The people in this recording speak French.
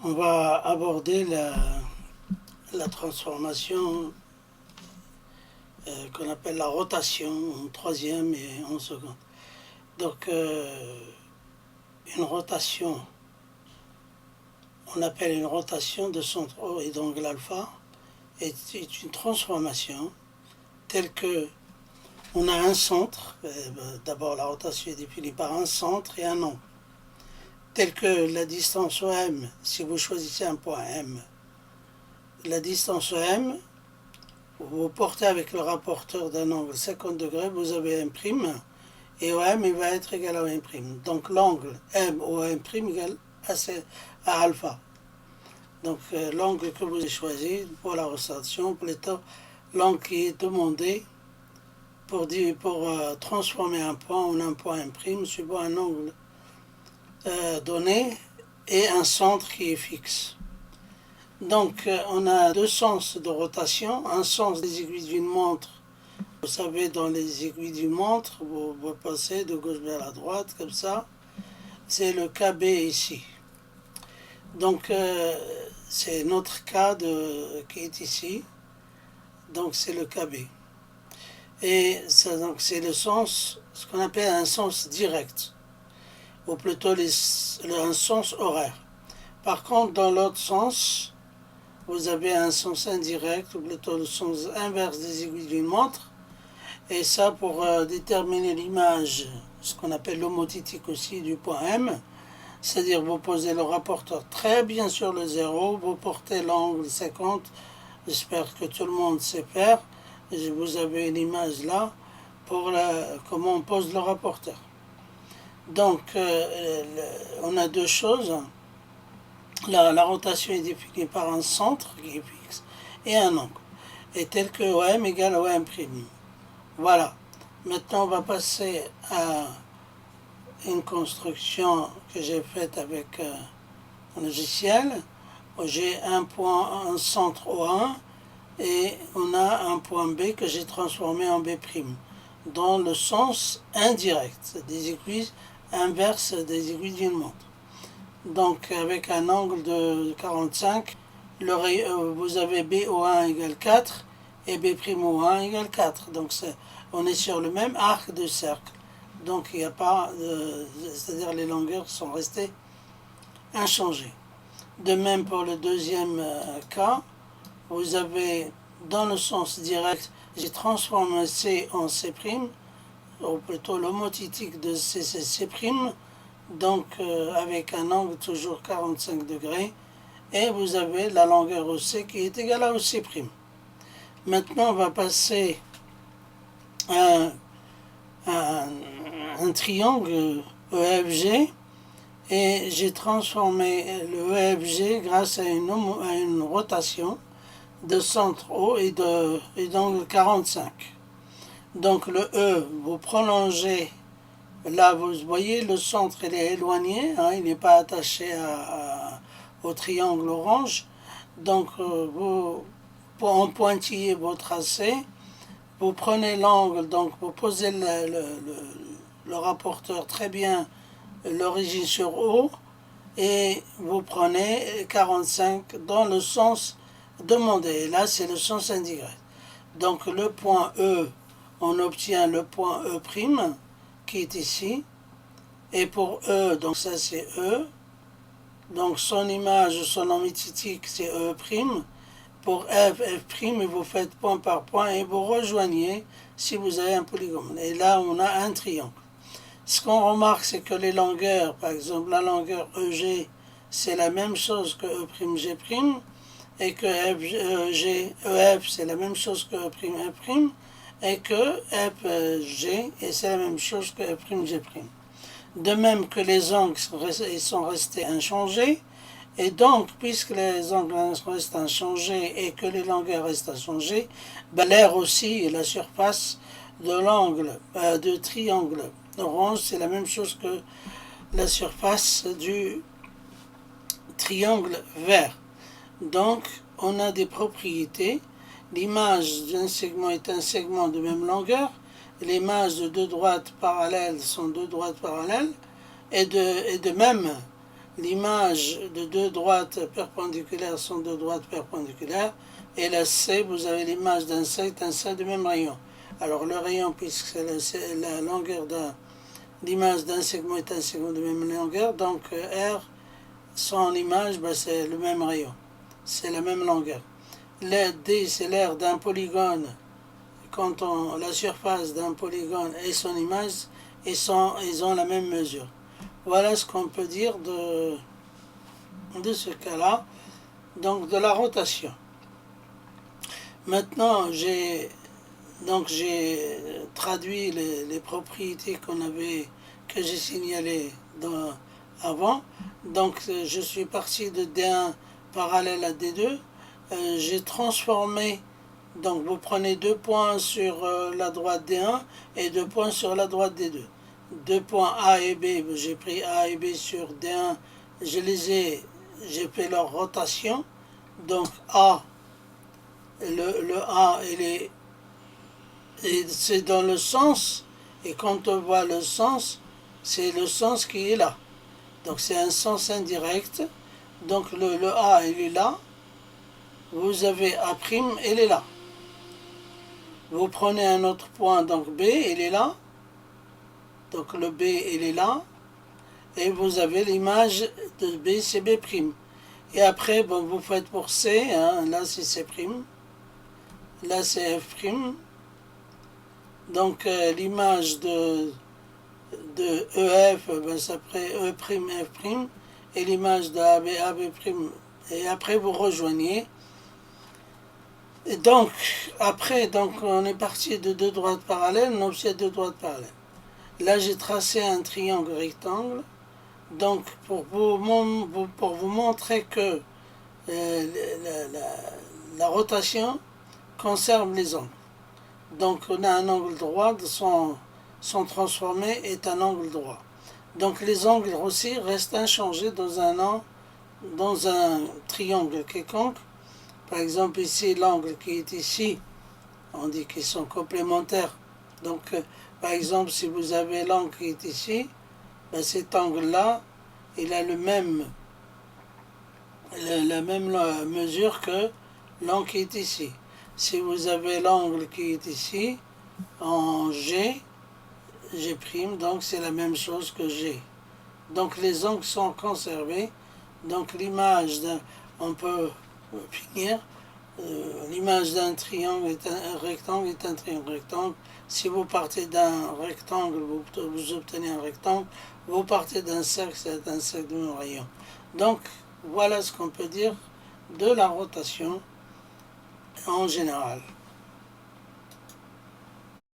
On va aborder la transformation qu'on appelle la rotation en troisième et en seconde. Donc, une rotation, on appelle une rotation de centre O et d'angle alpha, est une transformation telle que on a un centre, d'abord la rotation est définie par un centre et un angle, tel que la distance OM, si vous choisissez un point M, la distance OM, vous portez avec le rapporteur d'un angle 50 degrés, vous avez M', et OM il va être égal à OM'. Donc l'angle M OM' égale à alpha. Donc l'angle que vous avez choisi pour la rotation, plutôt l'angle qui est demandé pour transformer un point en un point M', suivant un angle donné et un centre qui est fixe. Donc on a deux sens de rotation, un sens des aiguilles d'une montre. Vous savez, dans les aiguilles d'une montre, vous passez de gauche vers la droite, comme ça. C'est le KB ici. Donc c'est notre cas qui est ici. Donc c'est le KB. Et ça, donc, c'est le sens, ce qu'on appelle un sens direct, ou plutôt un sens horaire. Par contre, dans l'autre sens, vous avez un sens indirect, ou plutôt le sens inverse des aiguilles d'une montre. Et ça, pour déterminer l'image, ce qu'on appelle l'homotitique aussi du point M, c'est-à-dire vous posez le rapporteur très bien sur le zéro, vous portez l'angle 50, j'espère que tout le monde sait faire, vous avez une image là pour comment on pose le rapporteur. Donc on a deux choses, la rotation est définie par un centre qui est fixe et un angle, et tel que OM égale OM'. Voilà, maintenant on va passer à une construction que j'ai faite avec un logiciel. J'ai un centre O1 et on a un point B que j'ai transformé en B' dans le sens indirect, des aiguilles inverses des aiguilles d'une montre. Donc avec un angle de 45, vous avez BO1 égale 4 et B'O1 égale 4. Donc on est sur le même arc de cercle. Donc il n'y a pas c'est-à-dire les longueurs sont restées inchangées. De même pour le deuxième cas, vous avez dans le sens direct, j'ai transformé C en C', ou plutôt l'homotitique de C', donc avec un angle toujours 45 degrés, et vous avez la longueur OC qui est égale à OC'. Maintenant on va passer à un triangle EFG, et j'ai transformé le EFG grâce à une rotation de centre O et d'angle 45. Donc le E, vous prolongez, là vous voyez le centre il est éloigné, il n'est pas attaché au triangle orange. Donc vous, en pointillé vous tracez, vous prenez l'angle, donc vous posez le rapporteur très bien, l'origine sur O, et vous prenez 45 dans le sens demandé. Et là c'est le sens indirect. Donc le point E, on obtient le point E' qui est ici, et pour E, donc ça c'est E, donc son image, son homotitique c'est E'. Pour F', vous faites point par point et vous rejoignez si vous avez un polygone. Et là, on a un triangle. Ce qu'on remarque, c'est que les longueurs, par exemple, la longueur EG, c'est la même chose que E'G', et que EF, c'est la même chose que E'F', et que FG, et c'est la même chose que E'G'. De même que les angles sont restés inchangés. Et donc, puisque les angles restent inchangés et que les longueurs restent inchangées, l'air aussi et la surface de l'angle de triangle orange, c'est la même chose que la surface du triangle vert. Donc, on a des propriétés. L'image d'un segment est un segment de même longueur. Les images de deux droites parallèles sont deux droites parallèles. Et de même, l'image de deux droites perpendiculaires sont deux droites perpendiculaires, et la C, vous avez l'image d'un cercle du même rayon. Alors le rayon, puisque c'est la longueur l'image d'un segment est un segment de même longueur, donc R, son image, c'est le même rayon, c'est la même longueur. Le D, c'est l'aire d'un polygone, quand la surface d'un polygone et son image, ils ont la même mesure. Voilà ce qu'on peut dire de ce cas-là, donc de la rotation. Maintenant, j'ai traduit les propriétés que j'ai signalées avant. Donc, je suis parti de D1 parallèle à D2. J'ai transformé, donc vous prenez 2 points sur la droite D1 et 2 points sur la droite D2. 2 points A et B, j'ai pris A et B sur D1, j'ai fait leur rotation. Donc A, le A, c'est dans le sens, et quand on voit le sens, c'est le sens qui est là. Donc c'est un sens indirect. Donc le A, il est là. Vous avez A', il est là. Vous prenez un autre point, donc B, il est là. Donc le B, il est là. Et vous avez l'image de B, c'est B'. Et après, bon, vous faites pour C, hein, là c'est C', là c'est F'. Donc l'image de EF, ça ferait E', F', et l'image de AB, AB', et après vous rejoignez. Et donc, après, on est parti de deux droites parallèles, non, c'est deux droites parallèles. Là, j'ai tracé un triangle rectangle, donc pour vous montrer que la rotation conserve les angles. Donc, on a un angle droit, son transformé est un angle droit. Donc, les angles aussi restent inchangés dans un triangle quelconque. Par exemple, ici, l'angle qui est ici, on dit qu'ils sont complémentaires. Donc, par exemple, si vous avez l'angle qui est ici, cet angle-là, il a la même mesure que l'angle qui est ici. Si vous avez l'angle qui est ici, en G', donc c'est la même chose que G. Donc, les angles sont conservés. Donc, l'image on peut finir. L'image d'un triangle un rectangle est un triangle rectangle. Si vous partez d'un rectangle, vous obtenez un rectangle. Vous partez d'un cercle, c'est un cercle de même rayon. Donc, voilà ce qu'on peut dire de la rotation en général.